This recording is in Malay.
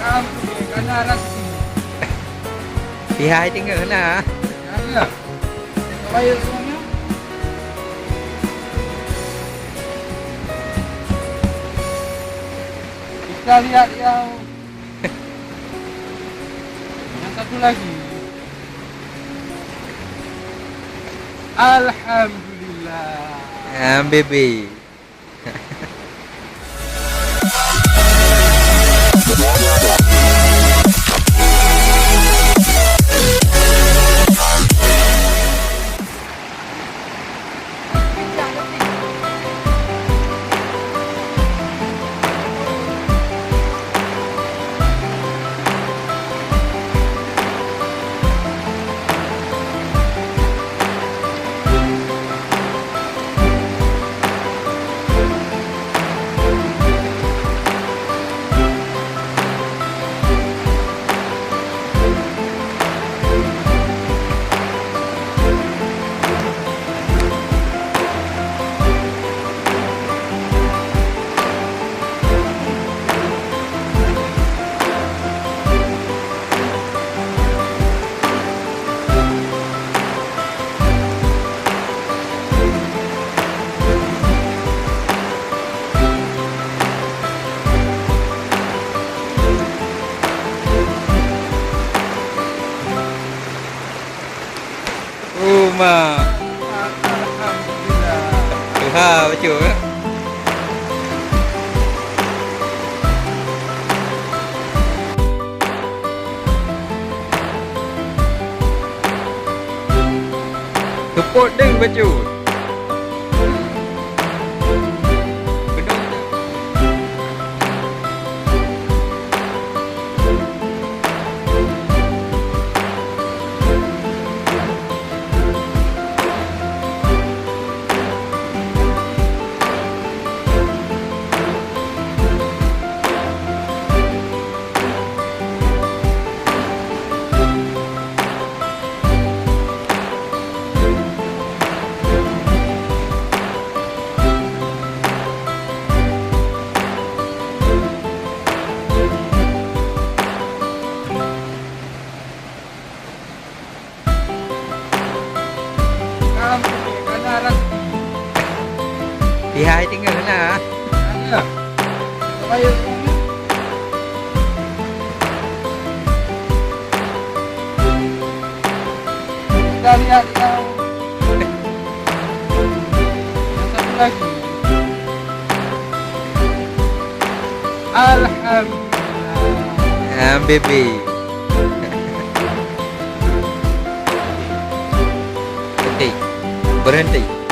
Karena arah sini. Pihak tinggal na. Ya. Bayar semuanya. Kita lihat yang satu lagi. Alhamdulillah. Baby. Rumah. Alhamdulillah. Ha, betul. Kepot deng baju. Karena arah sini. Pihak tinggal na. Ya. Bayar semuanya. Kita lihat yang satu lagi. Alhamdulillah. Baby. Berhenti. Berhenti.